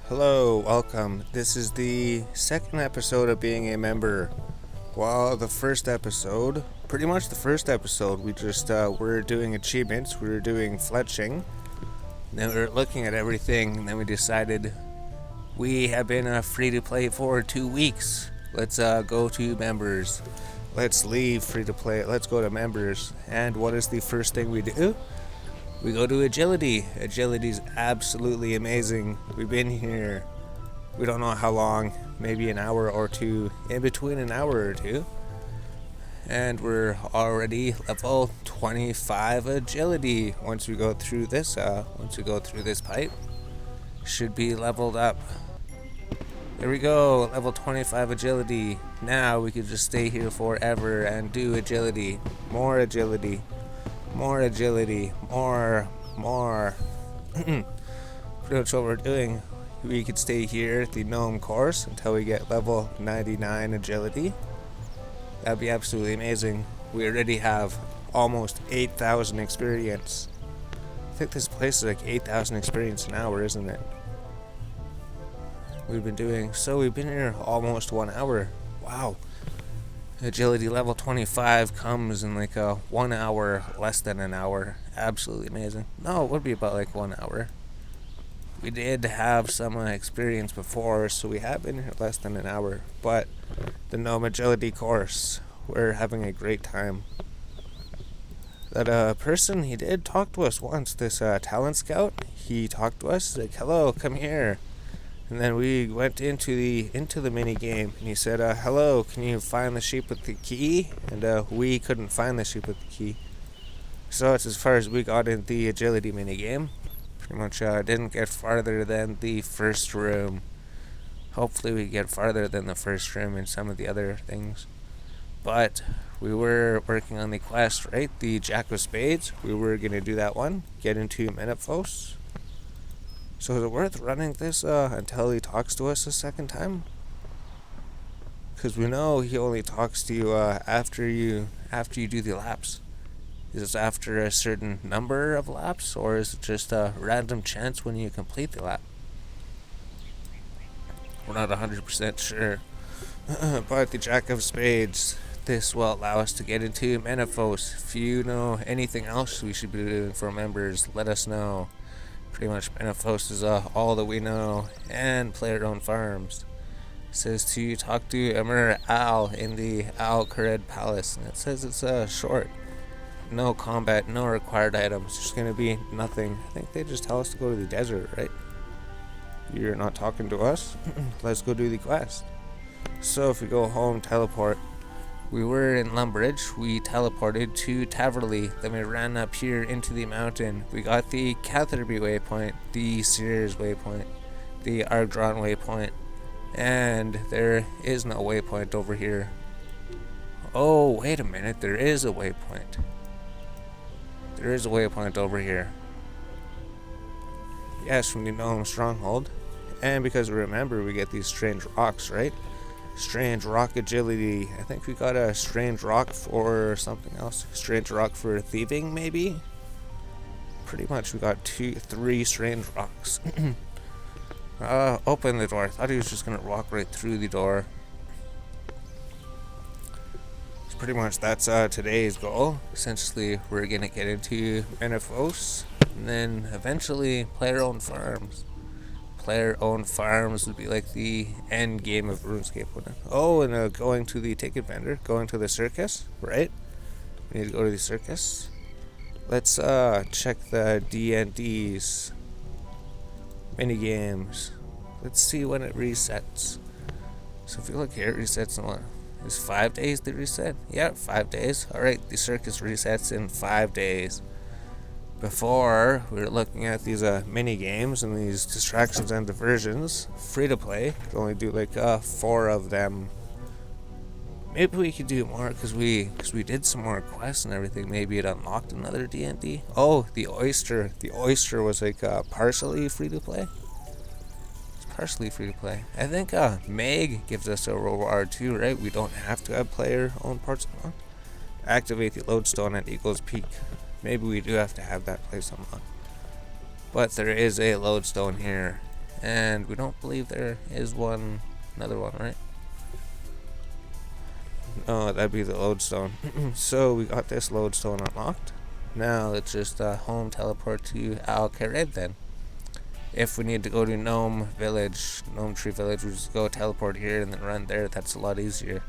Hello, welcome. This is the second episode of being a member. Well, the first episode, pretty much the first episode, we just were doing achievements, we were doing fletching, then we were looking at everything, and then we decided we have been free to play for 2 weeks. Let's go to members. Let's leave free to play. Let's go to members. And what is the first thing we do? We go to agility. Agility's absolutely amazing. We've been here, we don't know how long, maybe an hour or two, in between an hour or two. And we're already level 25 agility. Once we go through this pipe, should be leveled up. There we go, level 25 agility. Now we can just stay here forever and do agility. More agility. More agility. More. Pretty much what we're doing. We could stay here at the gnome course until we get level 99 agility. That'd be absolutely amazing. We already have almost 8,000 experience. I think this place is like 8,000 experience an hour, isn't it? We've been here almost 1 hour. Wow. Agility level 25 comes in like 1 hour, less than an hour. Absolutely amazing. No, it would be about like 1 hour. We did have some experience before, so we have been here less than an hour. But the gnome agility course, we're having a great time. That person, he did talk to us once. This talent scout, he talked to us like, "Hello, come here." And then we went into the mini game, and he said, "Hello, can you find the sheep with the key?" And we couldn't find the sheep with the key, so it's as far as we got in the agility mini game. Pretty much didn't get farther than the first room. Hopefully we get farther than the first room in some of the other things. But we were working on the quest, right? The Jack of Spades. We were gonna do that one. Get into Menaphos. So is it worth running this until he talks to us a second time? Because we know he only talks to you after you do the laps. Is this after a certain number of laps, or is it just a random chance when you complete the lap? We're not 100% sure. But the Jack of Spades, this will allow us to get into Menaphos. If you know anything else we should be doing for members, let us know. Pretty much Menaphos is all that we know, and player-owned farms. It says to talk to Emir Al in the Al Kharid Palace, and it says it's short. No combat, no required items, just gonna be nothing. I think they just tell us to go to the desert, right? You're not talking to us? Let's go do the quest. So if we go home, teleport. We were in Lumbridge, we teleported to Taverley, then we ran up here into the mountain. We got the Catherby waypoint, the Sears waypoint, the Argron waypoint, and there is no waypoint over here. Oh, wait a minute, there is a waypoint. There is a waypoint over here. Yes, from the Gnome Stronghold. And because remember, we get these strange rocks, right? Strange rock agility. I think we got a strange rock for something else. Strange rock for thieving, maybe? Pretty much we got 3 strange rocks. Open the door. I thought he was just gonna walk right through the door. So pretty much that's today's goal. Essentially, we're gonna get into Menaphos, and then eventually player-owned farms. Player-owned farms would be like the end game of Runescape, wouldn't it? Oh, and going to the ticket vendor, going to the circus, right? We need to go to the circus. Let's check the D&D's mini games. Let's see when it resets. So if you look here, it resets in what? Is 5 days the reset? Yeah, 5 days. Alright, the circus resets in 5 days. Before, we were looking at these mini games and these distractions and diversions. Free to play. Could only do like 4 of them. Maybe we could do more because we did some more quests and everything. Maybe it unlocked another D&D. Oh, the oyster. The oyster was like partially free to play. It's partially free to play. I think Meg gives us a reward too, right? We don't have to have player-owned parts on. Activate the lodestone at Eagle's Peak. Maybe we do have to have that place unlocked. But there is a lodestone here. And we don't believe there is another one, right? No, that'd be the lodestone. So we got this lodestone unlocked. Now let's just home teleport to Al Kharid then. If we need to go to Gnome Tree Village, we just go teleport here and then run there. That's a lot easier.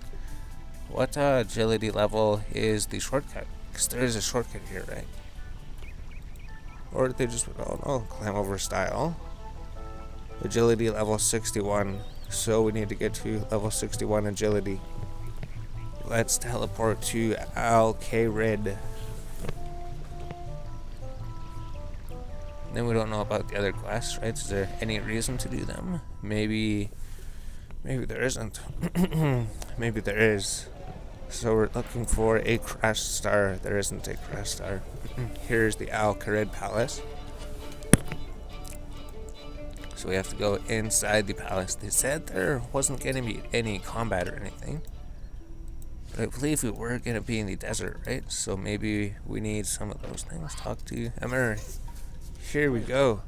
What agility level is the shortcut? Because there is a shortcut here, right? Or did they just, climb over style. Agility level 61. So we need to get to level 61 agility. Let's teleport to Al Kharid. Then we don't know about the other quests, right? Is there any reason to do them? Maybe there isn't. Maybe there is. So we're looking for a crash star. There isn't a crash star. Here's the Al Kharid Palace. So we have to go inside the palace. They said there wasn't going to be any combat or anything. But I believe we were going to be in the desert, right? So maybe we need some of those things. Talk to Emir. Here we go.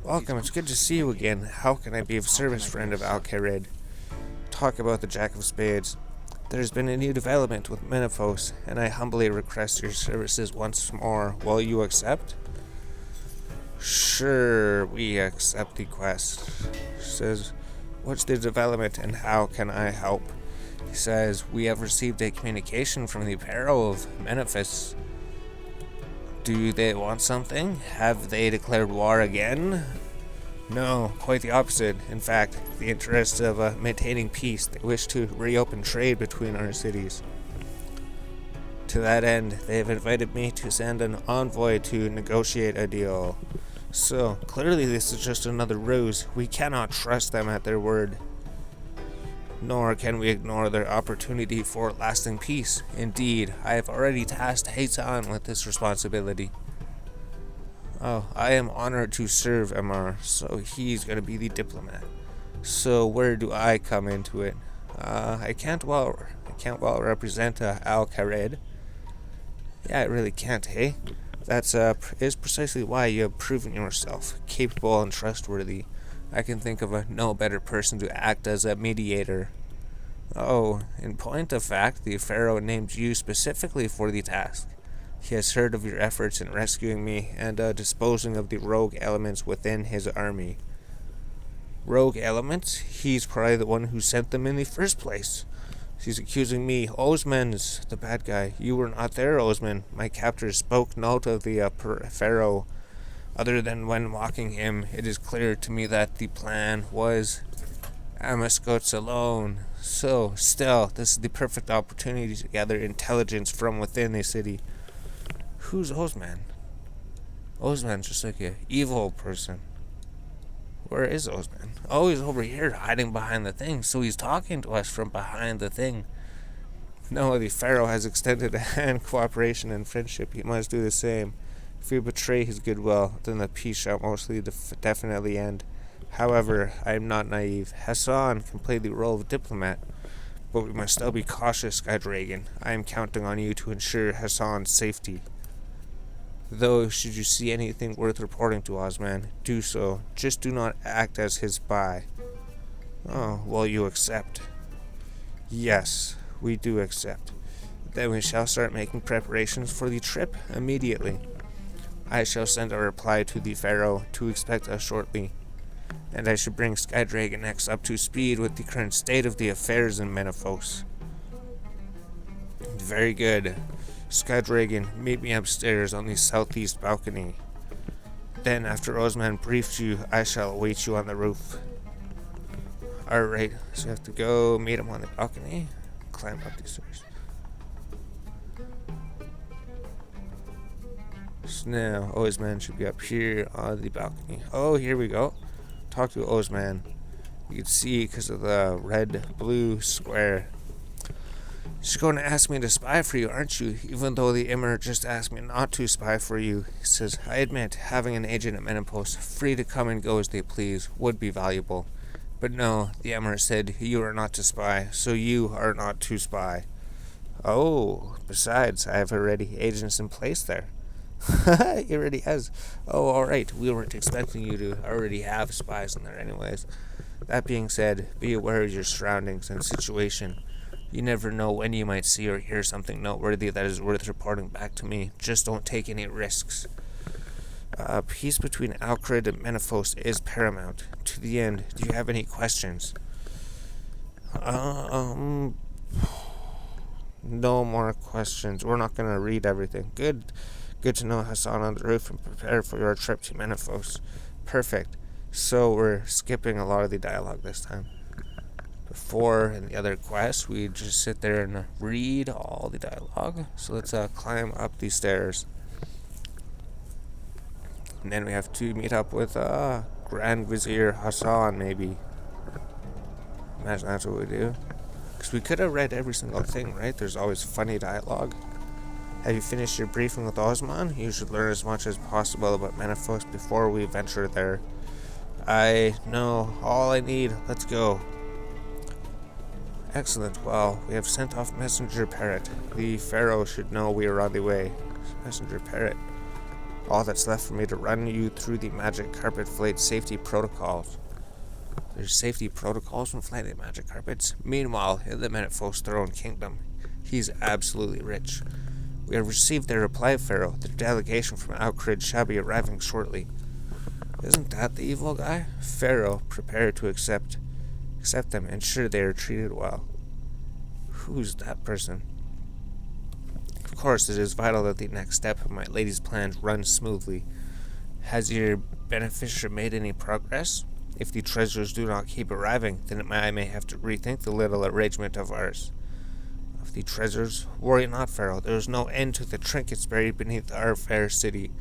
Welcome, it's good to see you again. How can I be of service, friend of Al Kharid? Talk about the Jack of Spades. There's been a new development with Menaphos, and I humbly request your services once more. Will you accept? Sure, we accept the quest. She says, what's the development and how can I help? He says, we have received a communication from the Pharaoh of Menaphos. Do they want something? Have they declared war again? No, quite the opposite. In fact, the interests of maintaining peace, they wish to reopen trade between our cities. To that end, they have invited me to send an envoy to negotiate a deal. So, clearly this is just another ruse. We cannot trust them at their word. Nor can we ignore their opportunity for lasting peace. Indeed, I have already tasked Hassan with this responsibility. Oh, I am honored to serve Emir, so he's going to be the diplomat. So where do I come into it? I can't well represent Al Kharid. Yeah, I really can't, hey? That's is precisely why you have proven yourself capable and trustworthy. I can think of no better person to act as a mediator. Oh, in point of fact, the Pharaoh named you specifically for the task. He has heard of your efforts in rescuing me and disposing of the rogue elements within his army. Rogue elements? He's probably the one who sent them in the first place. He's accusing me. Osman's the bad guy. You were not there, Osman. My captors spoke note of the Pharaoh. Other than when mocking him, it is clear to me that the plan was Amascots alone. So, still, this is the perfect opportunity to gather intelligence from within the city. Who's Osman? Osman's just like an evil person. Where is Osman? Oh, he's over here hiding behind the thing, so he's talking to us from behind the thing. No, the Pharaoh has extended a hand, cooperation, and friendship. He must do the same. If we betray his goodwill, then the peace shall mostly definitely end. However, I am not naive. Hassan can play the role of diplomat, but we must still be cautious, Sky Dragon. I am counting on you to ensure Hassan's safety. Though, should you see anything worth reporting to Osman, do so. Just do not act as his spy. Oh, well, you accept. Yes, we do accept. Then we shall start making preparations for the trip immediately. I shall send a reply to the Pharaoh to expect us shortly. And I should bring Sky Dragon X up to speed with the current state of the affairs in Menaphos. Very good. Sky Dragon, meet me upstairs on the southeast balcony. Then, after Osman briefs you, I shall await you on the roof. Alright, so we have to go meet him on the balcony. Climb up these stairs. So now, Osman should be up here on the balcony. Oh, here we go. Talk to Osman. You can see because of the red-blue square. She's going to ask me to spy for you, aren't you? Even though the Emir just asked me not to spy for you. He says, I admit, having an agent at Menaphos, free to come and go as they please, would be valuable. But no, the Emir said, you are not to spy, so you are not to spy. Oh, besides, I have already agents in place there. He already has. Oh, alright. We weren't expecting you to already have spies in there anyways. That being said, be aware of your surroundings and situation. You never know when you might see or hear something noteworthy that is worth reporting back to me. Just don't take any risks. Peace between Alcrid and Menaphos is paramount. To the end, do you have any questions? No more questions. We're not gonna read everything. Good to know Hassan on the roof and prepare for your trip to Menaphos. Perfect. So we're skipping a lot of the dialogue this time. Before in the other quests, we just sit there and read all the dialogue. So let's climb up these stairs. And then we have to meet up with Grand Vizier Hassan, maybe. Imagine that's what we do. Because we could have read every single thing, right? There's always funny dialogue. Have you finished your briefing with Osman? You should learn as much as possible about Menaphos before we venture there. I know all I need. Let's go. Excellent. Well, we have sent off Messenger Parrot. The Pharaoh should know we are on the way. Messenger Parrot. All that's left for me to run you through the magic carpet flight safety protocols. There's safety protocols when flying the magic carpets. Meanwhile, in the Menaphos throne kingdom, he's absolutely rich. We have received their reply, Pharaoh. The delegation from Alcrid shall be arriving shortly. Isn't that the evil guy? Pharaoh, prepare to accept them, ensure they are treated well. Who's that person? Of course, it is vital that the next step of my lady's plans runs smoothly. Has your beneficiary made any progress? If the treasures do not keep arriving, then I may have to rethink the little arrangement of ours. Of the treasures? Worry not, Pharaoh. There is no end to the trinkets buried beneath our fair city.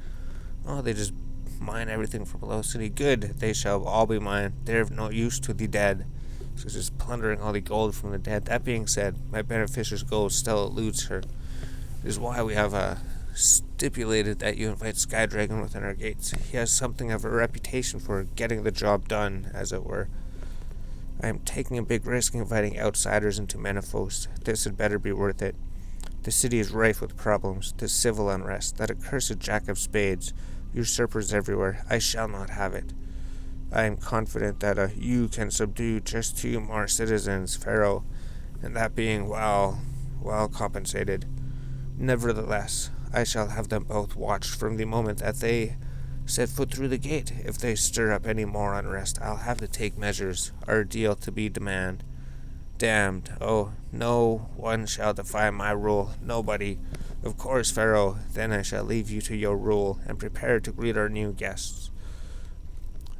Oh, they just mine everything from below city. Good, they shall all be mine. They are of no use to the dead. So just plundering all the gold from the dead. That being said, my beneficiary's gold still eludes her. This is why we have stipulated that you invite Skydragon within our gates. He has something of a reputation for getting the job done, as it were. I am taking a big risk inviting outsiders into Menaphos. This had better be worth it. The city is rife with problems, the civil unrest, that accursed Jack of Spades, usurpers everywhere. I shall not have it. I am confident that you can subdue just 2 more citizens, Pharaoh, and that being well compensated. Nevertheless, I shall have them both watched from the moment that they set foot through the gate. If they stir up any more unrest, I'll have to take measures. Our deal to be damned. Oh, no one shall defy my rule. Nobody. Of course, Pharaoh. Then I shall leave you to your rule and prepare to greet our new guests.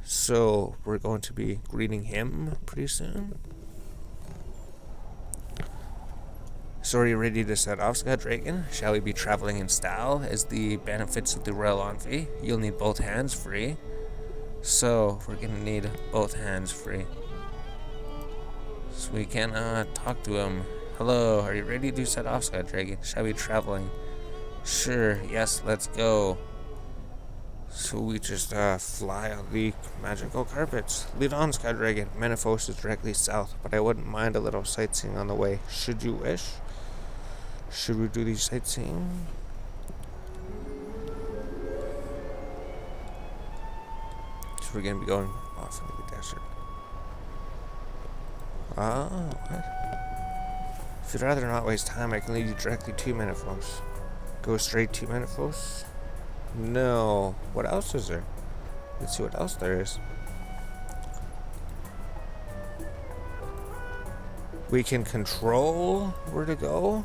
So, we're going to be greeting him pretty soon. So are you ready to set off, Skydragon? Shall we be traveling in style as the benefits of the royal envoy? You'll need both hands free. So we're gonna need both hands free. So we can talk to him. Hello, are you ready to set off, Skydragon? Shall we be traveling? Sure, yes, let's go. So we just fly on the magical carpets. Lead on, Skydragon. Menaphos is directly south, but I wouldn't mind a little sightseeing on the way, should you wish. Should we do the sightseeing? So we're gonna be going off into the desert. What? If you'd rather not waste time, I can lead you directly to Menaphos. Go straight to Menaphos? No. What else is there? Let's see what else there is. We can control where to go.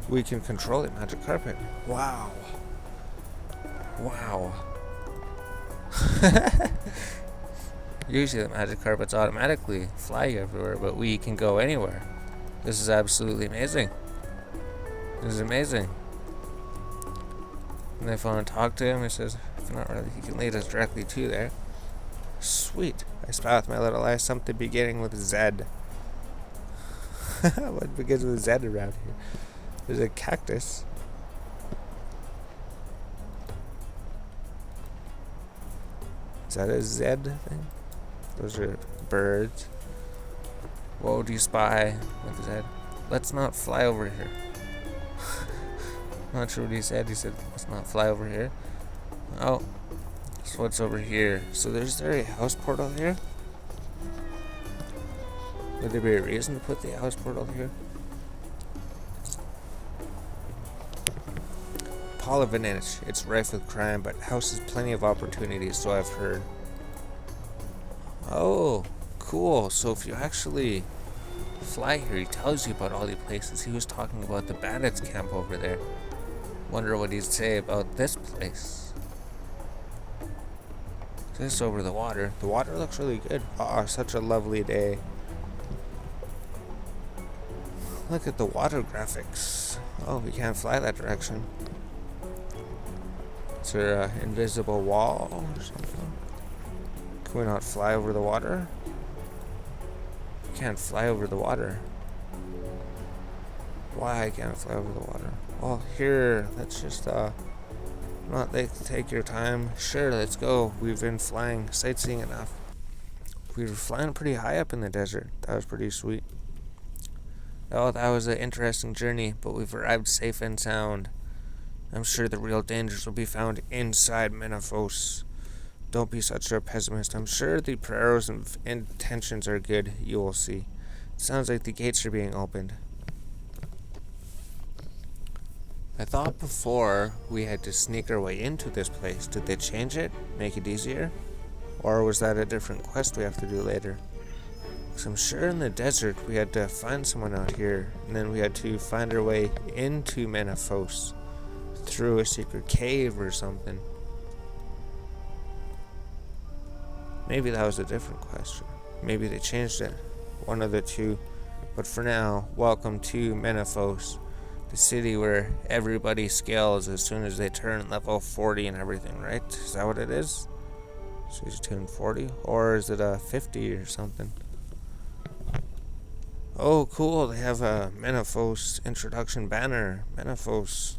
We can control the magic carpet. Wow. Usually the magic carpets automatically fly you everywhere, but we can go anywhere. This is absolutely amazing. This is amazing. And if I want to talk to him, he says, if not really, he can lead us directly to there. Sweet. I spy with my little eye something beginning with Z. What begins with Z around here? There's a cactus. Is that a Z thing? Those are birds. What would you spy with Z? Let's not fly over here. Not sure what he said. He said, let's not fly over here. Oh, so what's over here? So there's there a house portal here? Would there be a reason to put the house portal here? Polivanich, it's rife with crime, but houses plenty of opportunities, so I've heard. Oh, cool. So if you actually fly here, he tells you about all the places. He was talking about the bandits camp over there. Wonder what he'd say about this place. This over the water. The water looks really good. Oh, such a lovely day. Look at the water graphics. Oh, we can't fly that direction. Is there an invisible wall or something? Can we not fly over the water? We can't fly over the water. Why can't I fly over the water? Well, here, let's just, not take your time. Sure, let's go. We've been flying, sightseeing enough. We were flying pretty high up in the desert. That was pretty sweet. Oh, that was an interesting journey, but we've arrived safe and sound. I'm sure the real dangers will be found inside Menaphos. Don't be such a pessimist. I'm sure the prayers and intentions are good. You will see. It sounds like the gates are being opened. I thought before we had to sneak our way into this place. Did they change it? Make it easier? Or was that a different quest we have to do later? Because I'm sure in the desert we had to find someone out here, and then we had to find our way into Menaphos through a secret cave or something. Maybe that was a different question. Maybe they changed it. One of the two. But for now, welcome to Menaphos, the city where everybody scales as soon as they turn level 40 and everything, right? Is that what it is? So you turn 40? Or is it a 50 or something? Oh, cool. They have a Menaphos introduction banner. Menaphos.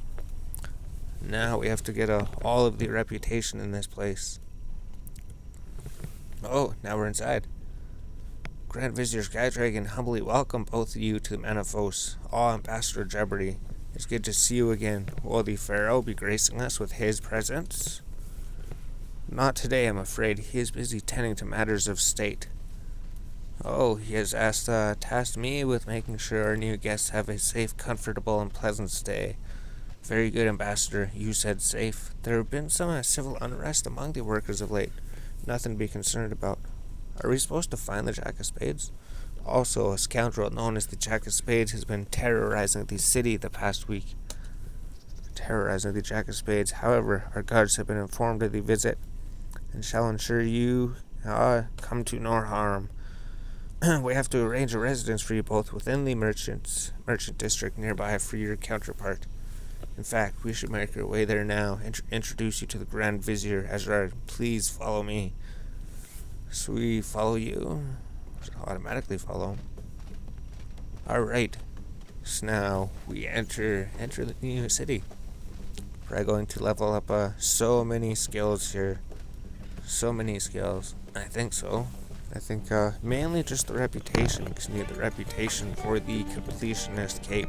Now we have to get all of the reputation in this place. Oh, now we're inside. Grand Vizier Skydragon, humbly welcome both of you to Menaphos. Ambassador Jeopardy, it's good to see you again. Will the Pharaoh be gracing us with his presence? Not today, I'm afraid. He is busy tending to matters of state. Oh, he has tasked me with making sure our new guests have a safe, comfortable, and pleasant stay. Very good, Ambassador. You said safe. There have been some civil unrest among the workers of late. Nothing to be concerned about. Are we supposed to find the Jack of Spades? Also, a scoundrel known as the Jack of Spades has been terrorizing the city the past week. Terrorizing the Jack of Spades. However, our guards have been informed of the visit and shall ensure you come to no harm. We have to arrange a residence for you both within the merchant district nearby for your counterpart. In fact, we should make our way there now and introduce you to the Grand Vizier. Azrar, please follow me. So we follow you. Automatically follow. Alright. So now we enter the new city. We're going to level up so many skills here. So many skills. I think so. I think mainly just the reputation, because you need the reputation for the completionist cape.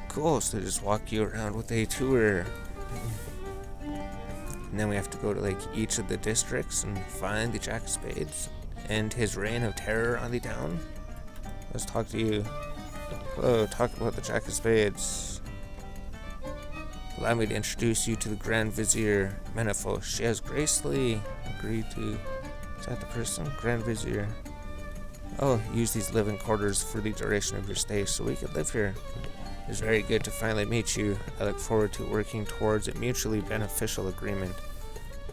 Cool, so they just walk you around with a tour. And then we have to go to like each of the districts and find the Jack of Spades and his reign of terror on the town. Let's talk to you. Hello, talk about the Jack of Spades. Allow me to introduce you to the Grand Vizier, Menaphos. She has gracefully agreed to... Is that the person? Grand Vizier. Oh, use these living quarters for the duration of your stay so we could live here. It's very good to finally meet you. I look forward to working towards a mutually beneficial agreement.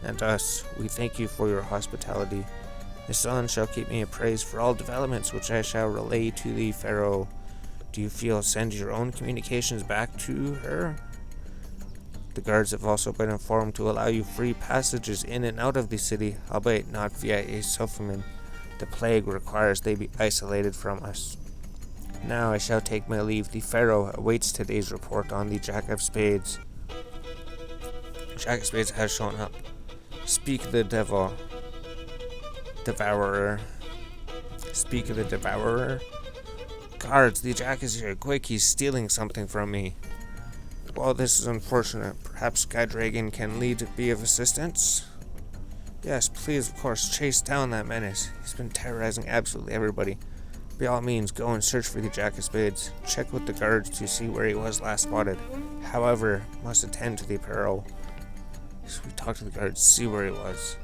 And us, we thank you for your hospitality. Hassan shall keep me appraised for all developments which I shall relay to the Pharaoh. Do you feel send your own communications back to her? The guards have also been informed to allow you free passages in and out of the city, albeit not via a Sophiman. The plague requires they be isolated from us. Now I shall take my leave. The Pharaoh awaits today's report on the Jack of Spades. Jack of Spades has shown up. Speak the devil. Devourer. Speak of the devourer. Guards, the Jack is here. Quick, he's stealing something from me. Well, this is unfortunate. Perhaps Sky Dragon can be of assistance? Yes, please, of course, chase down that menace. He's been terrorizing absolutely everybody. By all means, go and search for the Jack of Spades. Check with the guards to see where he was last spotted. However, must attend to the peril. So we talk to the guards, see where he was.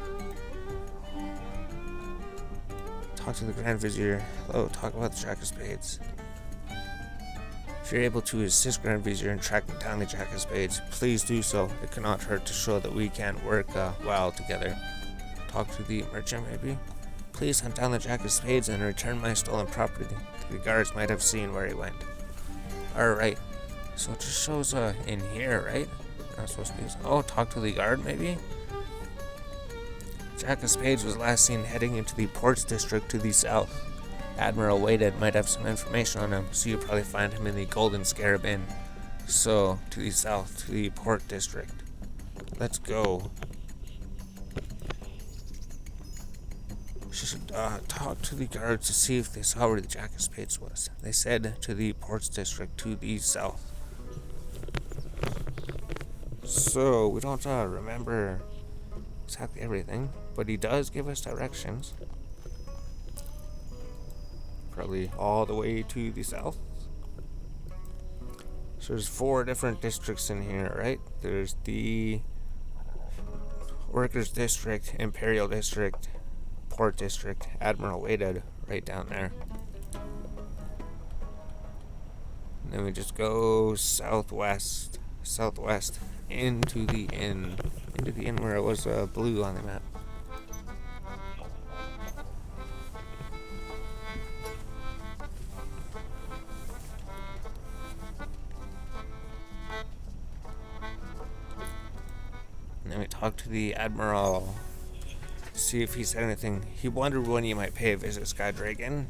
Talk to the Grand Vizier. Hello, talk about the Jack of Spades. If you're able to assist Grand Vizier in tracking down the Jack of Spades, please do so. It cannot hurt to show that we can work well together. Talk to the merchant, maybe? Please hunt down the Jack of Spades and return my stolen property. The guards might have seen where he went. Alright, so it just shows in here, right? Not supposed to be. Oh, talk to the guard, maybe? Jack of Spades was last seen heading into the ports district to the south. Admiral Waded might have some information on him, so you'll probably find him in the Golden Scarab Inn. So, to the south, to the port district. Let's go. Should talk to the guards to see if they saw where the Jack of Spades was. They said to the ports district to the south. So, we don't remember exactly everything, but he does give us directions. Probably all the way to the south. So there's 4 different districts in here, right? There's the Workers District, Imperial District, Port District, Admiral Waded, right down there. And then we just go southwest into the inn where it was blue on the map. And then we talked to the Admiral to see if he said anything. He wondered when you might pay a visit, Sky Dragon.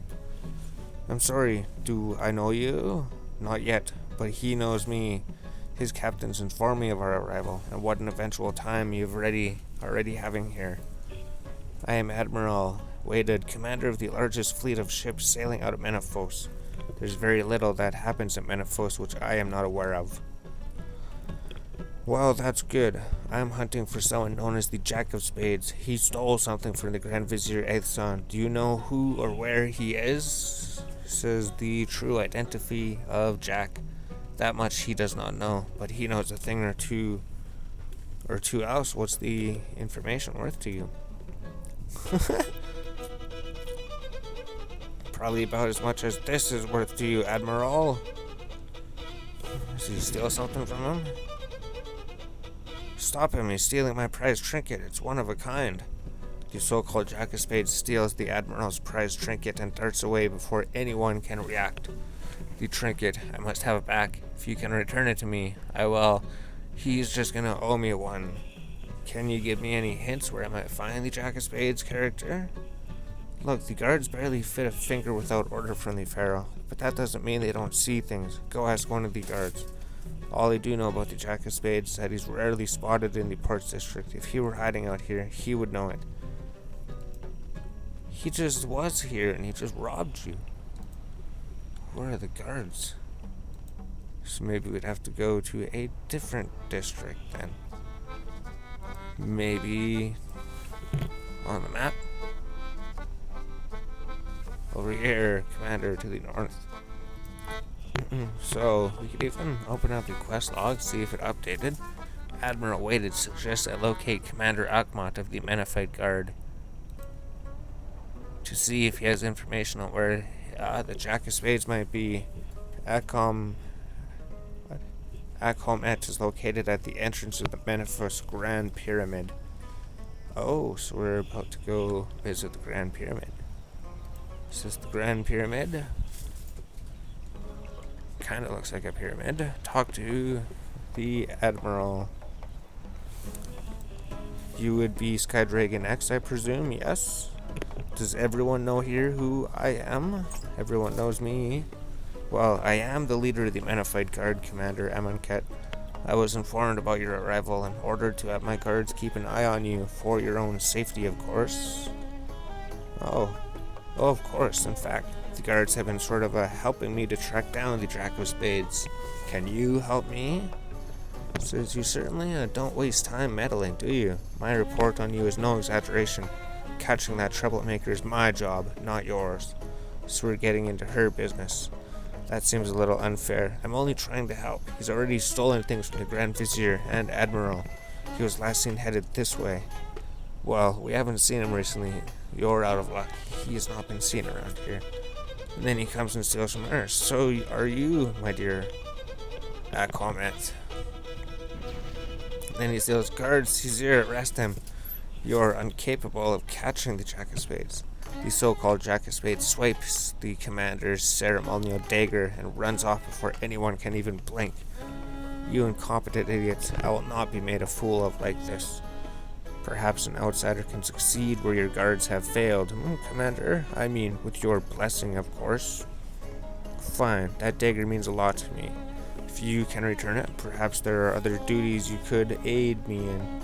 I'm sorry, do I know you? Not yet, but he knows me. His captains informed me of our arrival and what an eventual time you've already having here. I am Admiral Waded, commander of the largest fleet of ships sailing out of Menaphos. There's very little that happens at Menaphos which I am not aware of. Well, that's good. I am hunting for someone known as the Jack of Spades. He stole something from the Grand Vizier Aethson. Do you know who or where he is? Says the true identity of Jack. That much he does not know, but he knows a thing or two else. What's the information worth to you? Probably about as much as this is worth to you, Admiral. Does he steal something from him? Stop him, he's stealing my prized trinket. It's one of a kind. The so-called Jack of Spades steals the Admiral's prized trinket and darts away before anyone can react. The trinket, I must have it back. If you can return it to me, I will. He's just gonna owe me one. Can you give me any hints where I might find the Jack of Spades character? Look, the guards barely fit a finger without order from the Pharaoh, but that doesn't mean they don't see things. Go ask one of the guards. All I do know about the Jack of Spades is that he's rarely spotted in the Ports District. If he were hiding out here, he would know it. He just was here and he just robbed you. Where are the guards? So maybe we'd have to go to a different district then. Maybe on the map. Over here, Commander, to the north. So, we could even open up the quest log, see if it updated. Admiral Waded suggests I locate Commander Akhmat of the Menaphite Guard to see if he has information on where the Jack of Spades might be. Akhmet is located at the entrance of the Menaphos Grand Pyramid. Oh, so we're about to go visit the Grand Pyramid. Is this the Grand Pyramid? Kinda looks like a pyramid. Talk to the Admiral. You would be Sky Dragon X, I presume? Yes? Does everyone know here who I am? Everyone knows me. Well, I am the leader of the Menaphite Guard, Commander Amonkhet. I was informed about your arrival and ordered to have my guards keep an eye on you for your own safety, of course. Oh, of course. In fact, The guards have been sort of helping me to track down the Jack of Spades. Can you help me? Says, you certainly don't waste time meddling, do you? My report on you is no exaggeration. Catching that troublemaker is my job, not yours. So we're getting into her business. That seems a little unfair. I'm only trying to help. He's already stolen things from the Grand Vizier and Admiral. He was last seen headed this way. Well, we haven't seen him recently. You're out of luck. He has not been seen around here. And then he comes and steals from her. So are you, my dear? Comment. Then he steals guards. He's here. Arrest him. You're incapable of catching the Jack of Spades. The so-called Jack of Spades swipes the commander's ceremonial dagger and runs off before anyone can even blink. You incompetent idiots, I will not be made a fool of like this. Perhaps an outsider can succeed where your guards have failed. Commander, I mean, with your blessing, of course. Fine, that dagger means a lot to me. If you can return it, perhaps there are other duties you could aid me in.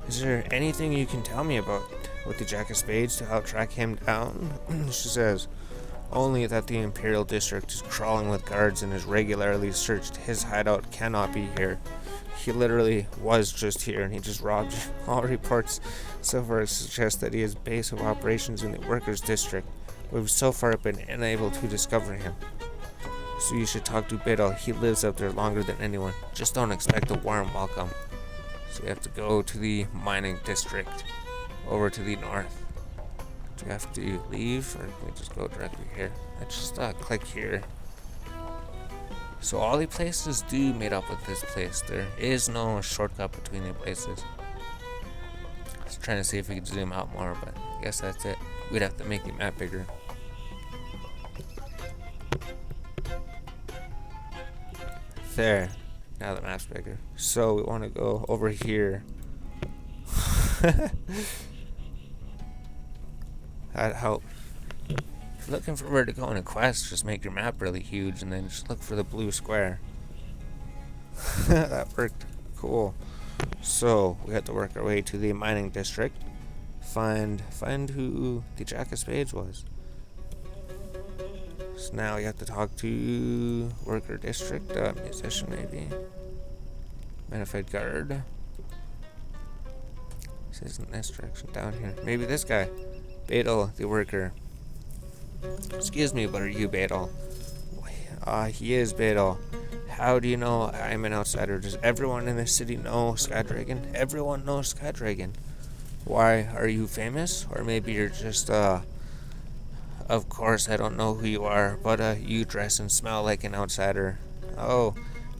Is there anything you can tell me about with the Jack of Spades to help track him down? She says, only that the Imperial District is crawling with guards and is regularly searched. His hideout cannot be here. He literally was just here and he just robbed you. All reports so far suggest that he is base of operations in the Workers' District. We've so far been unable to discover him. So you should talk to Biddle. He lives up there longer than anyone. Just don't expect a warm welcome. So we have to go to the mining district over to the north. Do we have to leave or can we just go directly here? Let's just click here. So all the places do meet up with this place. There is no shortcut between the places. I was trying to see if we could zoom out more, but I guess that's it. We'd have to make the map bigger. There. Now the map's bigger. So we want to go over here. That'd help. If you're looking for where to go in a quest, just make your map really huge and then just look for the blue square. That worked. Cool. So we have to work our way to the mining district. Find who the Jack of Spades was. So now we have to talk to worker district, musician maybe. Menaphos guard. This isn't this direction, down here. Maybe this guy. Beetle, the worker. Excuse me, but are you Beetle? He is Beetle. How do you know I'm an outsider? Does everyone in the city know Skydragon? Everyone knows Skydragon. Why, are you famous? Or maybe you're just, of course I don't know who you are, but, you dress and smell like an outsider. Oh,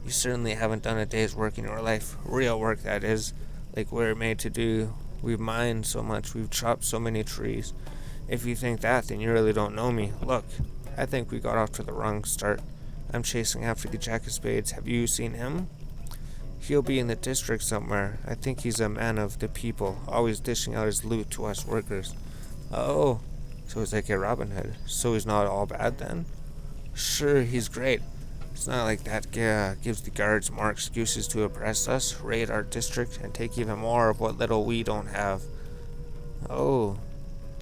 you certainly haven't done a day's work in your life. Real work, that is. Like we're made to do. We've mined so much, we've chopped so many trees. If you think that, then you really don't know me. Look, I think we got off to the wrong start. I'm chasing after the Jack of Spades. Have you seen him? He'll be in the district somewhere. I think he's a man of the people, always dishing out his loot to us workers. Oh, so he's like a Robin Hood. So he's not all bad then? Sure, he's great. It's not like that gives the guards more excuses to oppress us, raid our district, and take even more of what little we don't have. Oh,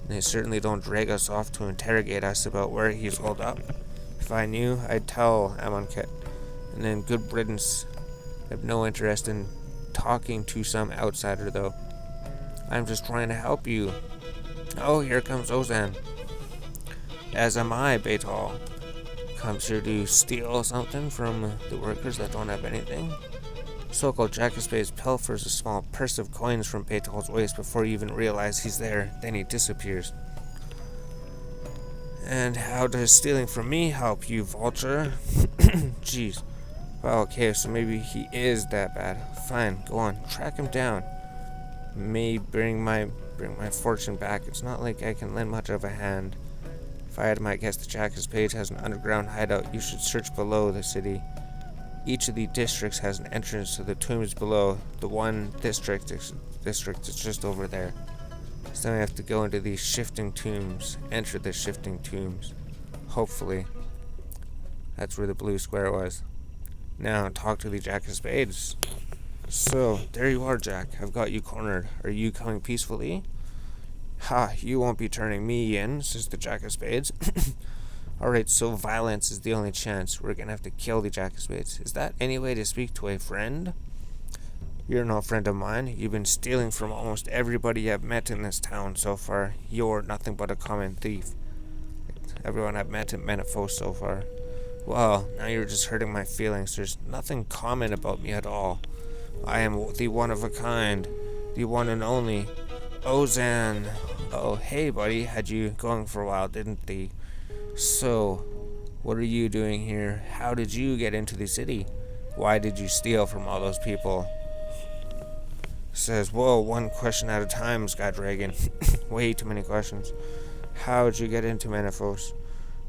they certainly don't drag us off to interrogate us about where he's holed up. If I knew, I'd tell Amonkhet. And then good riddance. I have no interest in talking to some outsider, though. I'm just trying to help you. Oh, here comes Ozan. As am I, Betal. Comes here to steal something from the workers that don't have anything. So-called Jack of Spades pilfers a small purse of coins from Betal's waist before you even realize he's there. Then he disappears. And how does stealing from me help you, vulture? Jeez. Well, okay, so maybe he is that bad. Fine, go on, track him down. May bring my fortune back. It's not like I can lend much of a hand. If I had my guess, the Jack of Spades has an underground hideout. You should search below the city. Each of the districts has an entrance to the tombs below. The one district is just over there. So then we have to go into these shifting tombs. Enter the shifting tombs. Hopefully. That's where the blue square was. Now, talk to the Jack of Spades. So, there you are, Jack. I've got you cornered. Are you coming peacefully? Ha, you won't be turning me in, says the Jack of Spades. Alright, so violence is the only chance. We're gonna have to kill the Jack of Spades. Is that any way to speak to a friend? You're no friend of mine. You've been stealing from almost everybody I've met in this town so far. You're nothing but a common thief. Everyone I've met in Menaphos so far. Well, now you're just hurting my feelings. There's nothing common about me at all. I am the one of a kind. The one and only. Ozan. Oh, hey, buddy. Had you going for a while, didn't they? So, what are you doing here? How did you get into the city? Why did you steal from all those people? Says, whoa, one question at a time, Sky Dragon. Way too many questions. How'd you get into Menaphos?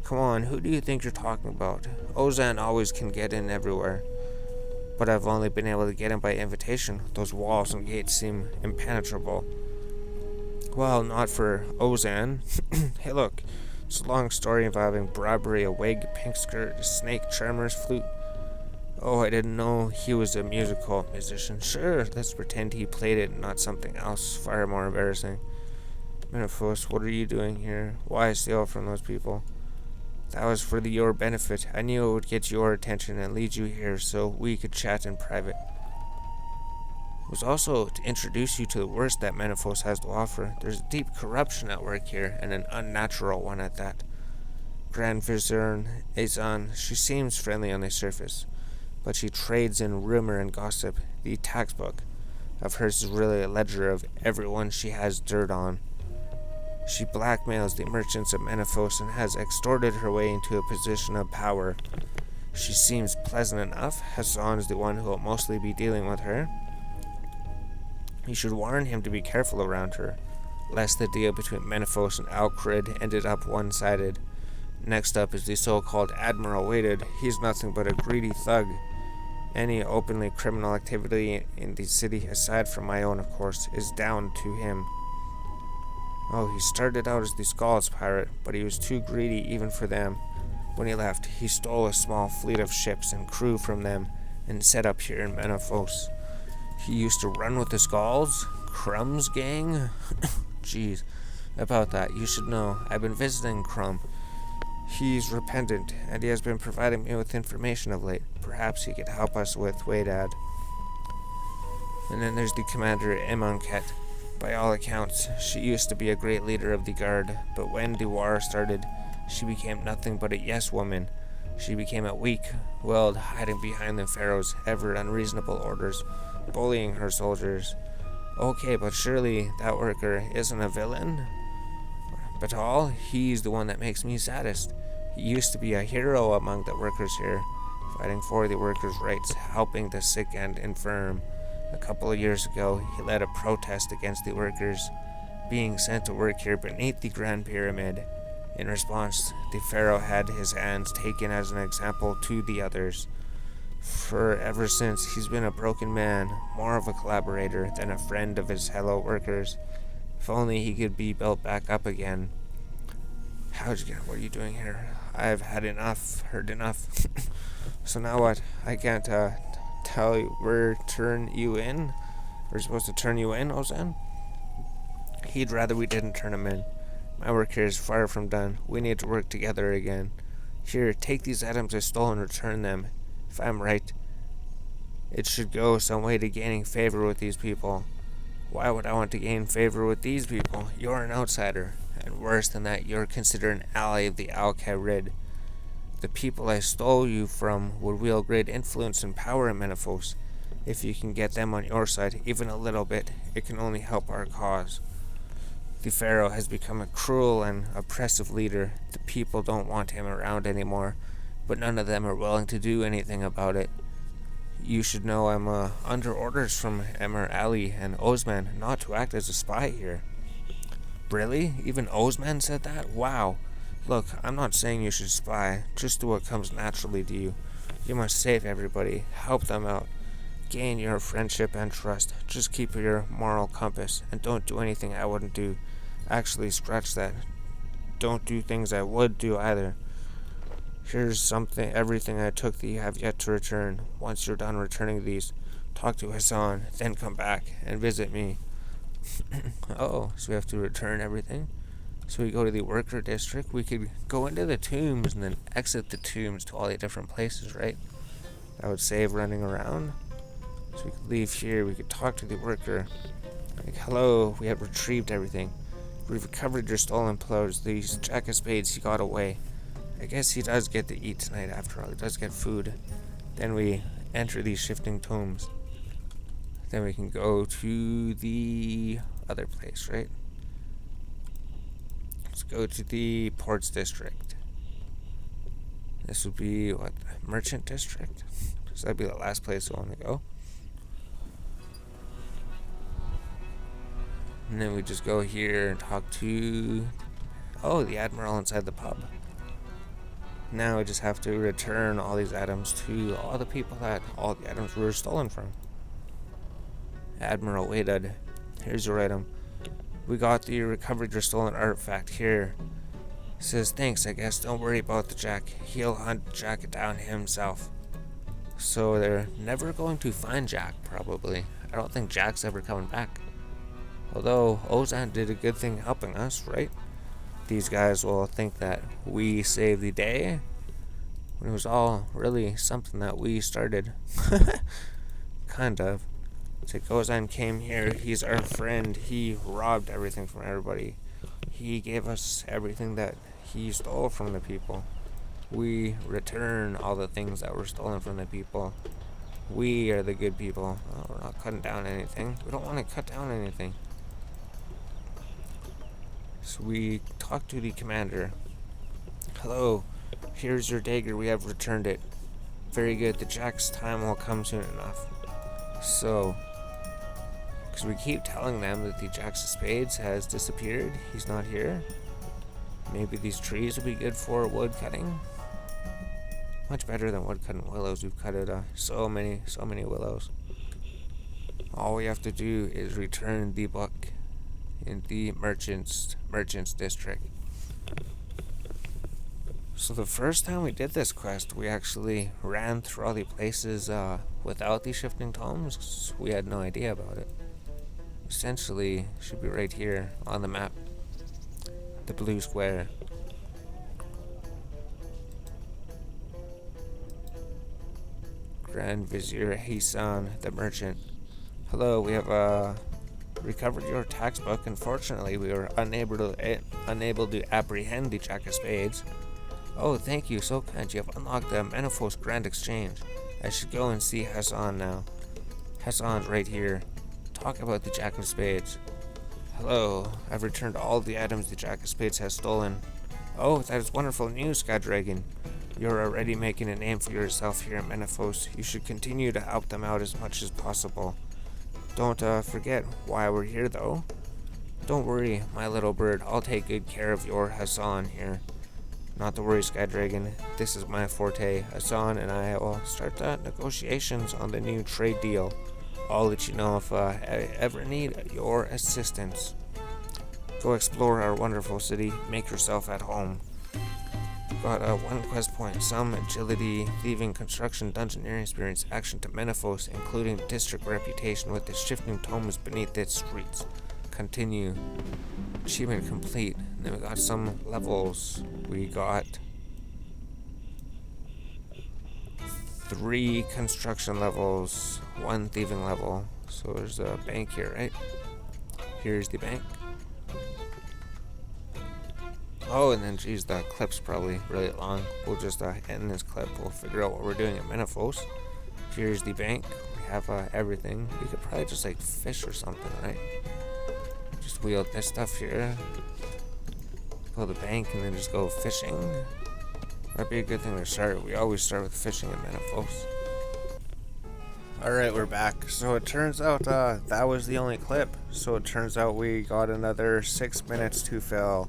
Come on, who do you think you're talking about? Ozan always can get in everywhere. But I've only been able to get in by invitation. Those walls and gates seem impenetrable. Well, not for Ozan. Hey, look. It's a long story involving bribery, a wig, pink skirt, a snake, charmer's flute. Oh, I didn't know he was a musical musician. Sure, let's pretend he played it and not something else far more embarrassing. Menaphos, what are you doing here? Why steal from those people? That was for your benefit. I knew it would get your attention and lead you here so we could chat in private. It was also to introduce you to the worst that Menaphos has to offer. There's deep corruption at work here, and an unnatural one at that. Grand Vizier Azan, she seems friendly on the surface, but she trades in rumor and gossip. The tax book of hers is really a ledger of everyone she has dirt on. She blackmails the merchants of Menaphos and has extorted her way into a position of power. She seems pleasant enough. Hassan is the one who will mostly be dealing with her. You should warn him to be careful around her, lest the deal between Menaphos and Alcrid ended up one-sided. Next up is the so-called Admiral Waited. He's nothing but a greedy thug. Any openly criminal activity in the city, aside from my own, of course, is down to him. Oh, he started out as the Skalds pirate, but he was too greedy even for them. When he left, he stole a small fleet of ships and crew from them and set up here in Menaphos. He used to run with the Skalds? Crumb's gang? Jeez, about that, you should know. I've been visiting Crumb. He's repentant, and he has been providing me with information of late. Perhaps he could help us with Waydad. And then there's the commander, Imonket. By all accounts, she used to be a great leader of the guard, but when the war started, she became nothing but a yes-woman. She became a weak-willed, hiding behind the Pharaoh's ever unreasonable orders, bullying her soldiers. Okay, but surely that worker isn't a villain? Batal, he's the one that makes me saddest. He used to be a hero among the workers here, fighting for the workers' rights, helping the sick and infirm. A couple of years ago, he led a protest against the workers being sent to work here beneath the Grand Pyramid. In response, the Pharaoh had his hands taken as an example to the others. For ever since, he's been a broken man, more of a collaborator than a friend of his fellow workers. If only he could be built back up again. What are you doing here? I've had enough, heard enough. So now what? I can't tell you, turn you in? We're supposed to turn you in, Ozan? He'd rather we didn't turn him in. My work here is far from done. We need to work together again. Here, take these items I stole and return them. If I'm right, it should go some way to gaining favor with these people. Why would I want to gain favor with these people? You're an outsider, and worse than that, you're considered an ally of the Al-Kharid. The people I stole you from would wield great influence and power in Menaphos. If you can get them on your side, even a little bit, it can only help our cause. The Pharaoh has become a cruel and oppressive leader. The people don't want him around anymore, but none of them are willing to do anything about it. You should know I'm under orders from Emir Ali and Osman not to act as a spy here. Really? Even Osman said that? Wow. Look, I'm not saying you should spy. Just do what comes naturally to you. You must save everybody. Help them out. Gain your friendship and trust. Just keep your moral compass and don't do anything I wouldn't do. Actually, scratch that. Don't do things I would do either. Here's everything I took that you have yet to return. Once you're done returning these, talk to Hassan, then come back and visit me. Oh, so we have to return everything? So we go to the worker district. We could go into the tombs and then exit the tombs to all the different places, right? That would save running around. So we could leave here. We could talk to the worker. Like, hello, we have retrieved everything. We've recovered your stolen clothes. These Jack of Spades, he got away. I guess he does get to eat tonight after all. He does get food. Then we enter these shifting tombs. Then we can go to the other place, right? Let's go to the Ports District. This would be, what, Merchant District? So that'd be the last place I want to go. And then we just go here and talk to, the Admiral inside the pub. Now we just have to return all these items to all the people that all the items were stolen from. Admiral waited. Here's your item. We recovered your stolen artifact here. Says, thanks, I guess. Don't worry about the Jack. He'll hunt Jack down himself. So they're never going to find Jack, probably. I don't think Jack's ever coming back. Although Ozan did a good thing helping us, right? These guys will think that we saved the day, when it was all really something that we started. Kind of. It's like Ozan came here, he's our friend, he robbed everything from everybody. He gave us everything that he stole from the people. We return all the things that were stolen from the people. We are the good people. Oh, we're not cutting down anything. We don't want to cut down anything. So we talk to the commander. Hello, here's your dagger. We have returned it. Very good. The Jack's time will come soon enough. So, because we keep telling them that the Jack of Spades has disappeared. He's not here. Maybe these trees will be good for wood cutting. Much better than wood cutting willows. We've cut it so many willows. All we have to do is return the book in the merchants district. So the first time we did this quest, we actually ran through all the places without the shifting tomes. We had no idea about it. Essentially, should be right here on the map. The blue square. Grand Vizier Hassan, the merchant. Hello, we have recovered your tax book. Unfortunately, we were unable to apprehend the Jack of Spades. Oh, thank you, so kind. You have unlocked the Menaphos Grand Exchange. I should go and see Hassan now. Hassan's right here. Talk about the Jack of Spades. Hello, I've returned all the items the Jack of Spades has stolen. Oh, that is wonderful news, Sky Dragon. You're already making a name for yourself here in Menaphos. You should continue to help them out as much as possible. Don't forget why we're here, though. Don't worry, my little bird. I'll take good care of your Hassan here. Not to worry, Sky Dragon. This is my forte. Hassan and I will start negotiations on the new trade deal. I'll let you know if I ever need your assistance. Go explore our wonderful city. Make yourself at home. Got one quest point. Some agility, thieving, construction, dungeoneering experience, action to Menaphos, including district reputation with the shifting tomes beneath its streets. Continue. Achievement complete. And then we got some levels. We got 3 construction levels, 1 thieving level. So there's a bank here, right? Here's the bank. Oh, and then, geez, the clip's probably really long. We'll just end this clip. We'll figure out what we're doing at Menaphos. Here's the bank. We have everything. We could probably just, like, fish or something, right? Just wheel this stuff here. Pull the bank and then just go fishing. That'd be a good thing to start. We always start with fishing at Menaphos. Alright, we're back. So it turns out that was the only clip. So it turns out we got another 6 minutes to fill.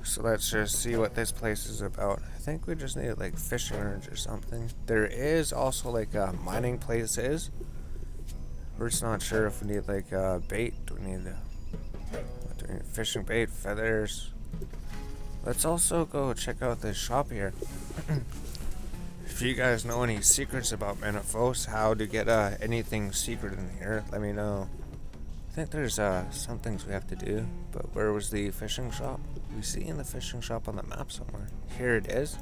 So let's just see what this place is about. I think we just need like fishing urge or something. There is also like mining places. We're just not sure if we need like bait. Do we need fishing bait, feathers? Let's also go check out this shop here. If you guys know any secrets about Menaphos, how to get anything secret in here, let me know. I I think there's some things we have to do, but where was the fishing shop? We see in the fishing shop on the map somewhere. Here it is.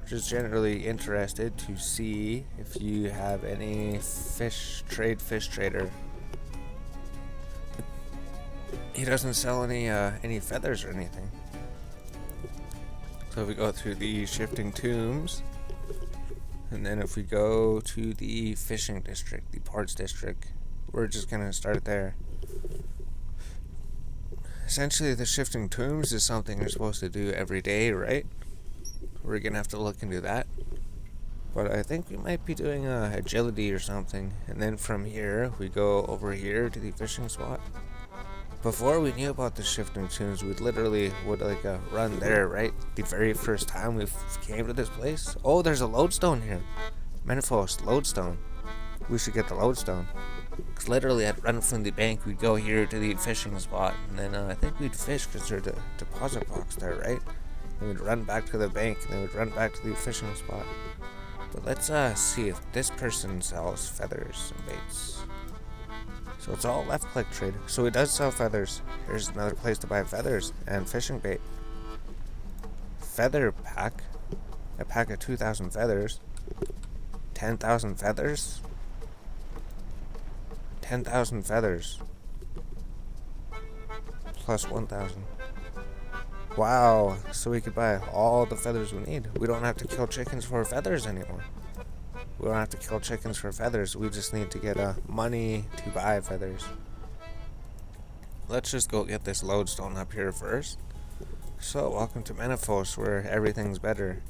Just generally interested to see if you have any fish trader. He doesn't sell any feathers or anything. So if we go through the shifting tombs, and then if we go to the fishing district, the ports district, we're just gonna start there. Essentially, the shifting tombs is something you're supposed to do every day, right? We're gonna have to look into that. But I think we might be doing agility or something. And then from here, we go over here to the fishing spot. Before we knew about the shifting tombs, we literally would run there, right? The very first time we came to this place. Oh, there's a lodestone here. Menaphos, lodestone. We should get the lodestone. Because literally I'd run from the bank, we'd go here to the fishing spot, and then I think we'd fish because there's a deposit box there, right? Then we'd run back to the bank, and then we'd run back to the fishing spot. But let's see if this person sells feathers and baits. So it's all left click trade. So he does sell feathers. Here's another place to buy feathers and fishing bait. Feather pack. A pack of 2,000 feathers. 10,000 feathers. 10,000 feathers. Plus 1,000. Wow. So we could buy all the feathers we need. We don't have to kill chickens for feathers anymore. We don't have to kill chickens for feathers. We just need to get money to buy feathers. Let's just go get this lodestone up here first. So, welcome to Menaphos, where everything's better.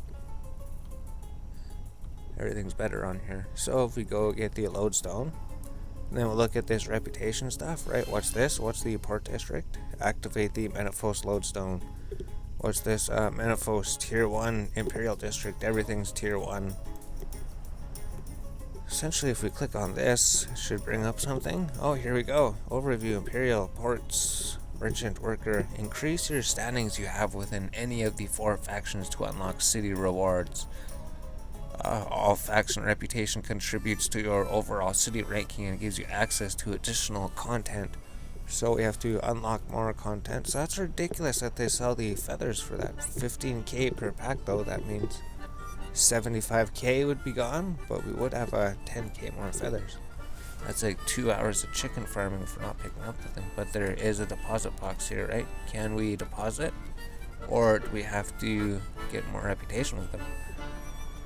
Everything's better on here. So, if we go get the lodestone, and then we'll look at this reputation stuff, right? What's this? What's the port district? Activate the Menaphos lodestone. What's this? Menaphos Tier 1 Imperial District. Everything's Tier 1. Essentially, if we click on this, it should bring up something. Oh, here we go. Overview, Imperial, Ports, Merchant, Worker. Increase your standings you have within any of the 4 factions to unlock city rewards. All faction reputation contributes to your overall city ranking and gives you access to additional content. So we have to unlock more content. So that's ridiculous that they sell the feathers for that. 15k per pack though, that means 75k would be gone, but we would have 10k more feathers. That's like 2 hours of chicken farming for not picking up the thing. But there is a deposit box here, right? Can we deposit? Or do we have to get more reputation with them?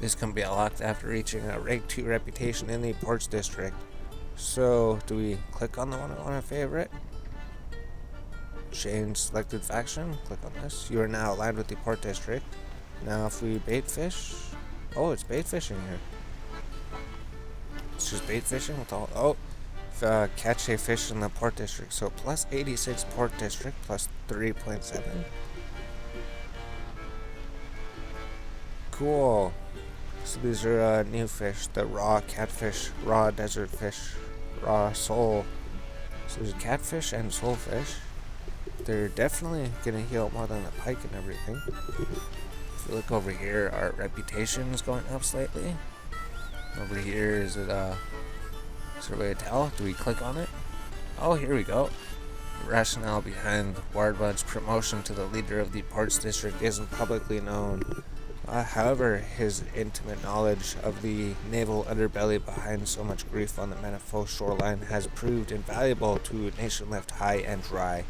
This can be unlocked after reaching a rank 2 reputation in the Ports District. So, do we click on the one I want to favorite? Change selected faction. Click on this. You are now aligned with the Port District. Now if we bait fish. Oh, it's bait fishing here. It's just bait fishing with all. Oh, catch a fish in the Port District. So plus 86 Port District, plus 3.7. Cool. So these are new fish. The raw catfish, raw desert fish, raw sole. So there's catfish and solefish. They're definitely gonna heal more than the pike and everything. If we look over here, our reputation is going up slightly. Over here, is there a way to tell? Do we click on it? Oh, here we go. The rationale behind Wardbud's promotion to the leader of the Ports District isn't publicly known. However, his intimate knowledge of the naval underbelly behind so much grief on the Menaphos shoreline has proved invaluable to a nation left high and dry.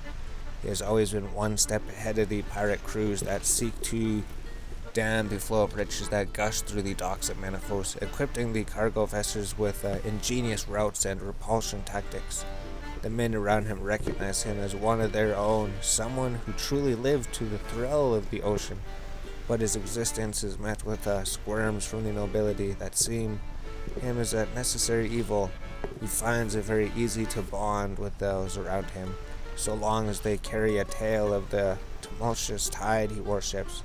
He has always been one step ahead of the pirate crews that seek to dam the flow of riches that gush through the docks at Menaphos, equipping the cargo vessels with ingenious routes and repulsion tactics. The men around him recognize him as one of their own, someone who truly lived to the thrill of the ocean. But his existence is met with squirms from the nobility that seem him as a necessary evil. He finds it very easy to bond with those around him, so long as they carry a tale of the tumultuous tide he worships.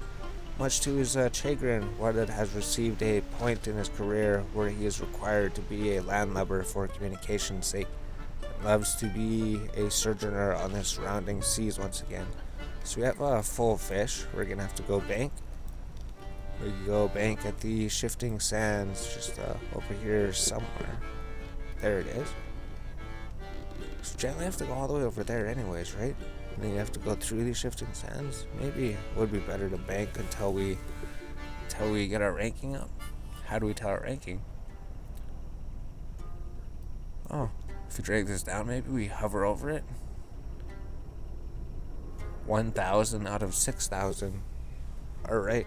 Much to his chagrin, Wardad has received a point in his career where he is required to be a landlubber for communication's sake, and loves to be a sojourner on the surrounding seas once again. So we have a full fish. We're gonna have to go bank. We can go bank at the shifting sands, just over here somewhere. There it is. So generally have to go all the way over there anyways, right? And then you have to go through these shifting sands. Maybe it would be better to bank until we get our ranking up. How do we tell our ranking? Oh, if we drag this down, maybe we hover over it. 1,000 out of 6,000. Alright.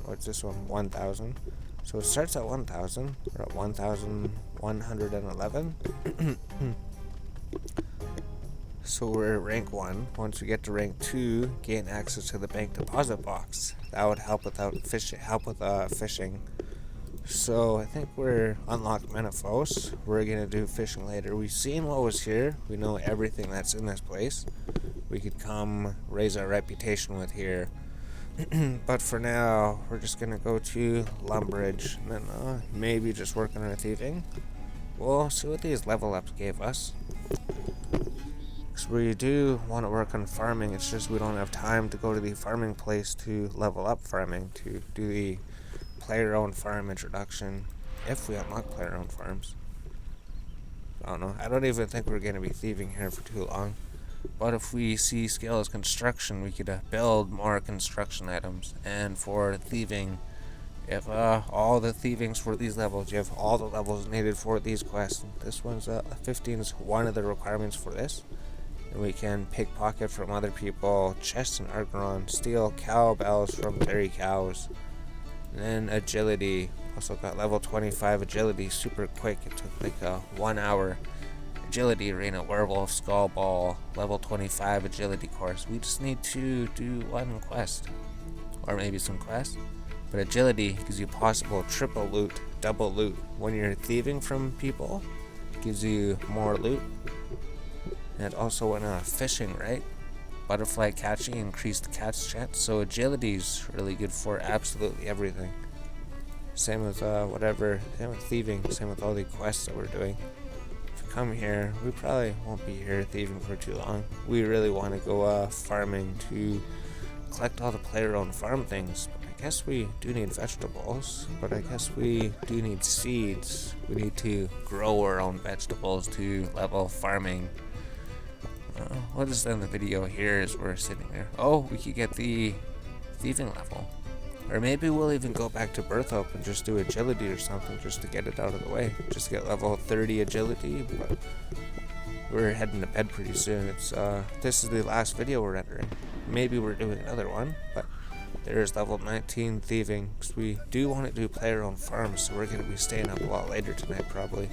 What's this one? 1,000. So it starts at 1,000. We're at 1,111. So we're at rank 1. Once we get to rank 2, gain access to the bank deposit box. That would help with fishing. So I think we're unlocked Menaphos. We're gonna do fishing later. We've seen what was here. We know everything that's in this place. We could come raise our reputation with here. But for now, we're just gonna go to Lumbridge and then maybe just work on our thieving. We'll see what these level ups gave us. Because we do want to work on farming, it's just we don't have time to go to the farming place to level up farming, to do the player-owned farm introduction, if we unlock player-owned farms. I don't know. I don't even think we're going to be thieving here for too long. But if we see scale as construction, we could build more construction items. And for thieving, if all the thievings for these levels, you have all the levels needed for these quests. This one's 15 is one of the requirements for this. And we can pickpocket from other people, chests and Archeron, steal cowbells from dairy cows. And then agility, also got level 25 agility, super quick. It took like 1 hour. Agility arena, werewolf, skull ball, level 25 agility course. We just need to do one quest, or maybe some quests. But agility gives you possible triple loot, double loot. When you're thieving from people, it gives you more loot. And also when fishing, right? Butterfly catching, increased catch chance. So agility is really good for absolutely everything. Same with same with thieving, same with all the quests that we're doing. If we come here, we probably won't be here thieving for too long. We really want to go farming to collect all the player-owned farm things. But I guess we do need vegetables, but I guess we do need seeds. We need to grow our own vegetables to level farming. We'll just end the video here as we're sitting there. Oh, we could get the thieving level. Or maybe we'll even go back to Berthope and just do agility or something just to get it out of the way. Just get level 30 agility, but we're heading to bed pretty soon. This is the last video we're rendering. Maybe we're doing another one, but there's level 19 thieving. Because we do want to do player-owned farms, so we're going to be staying up a lot later tonight probably.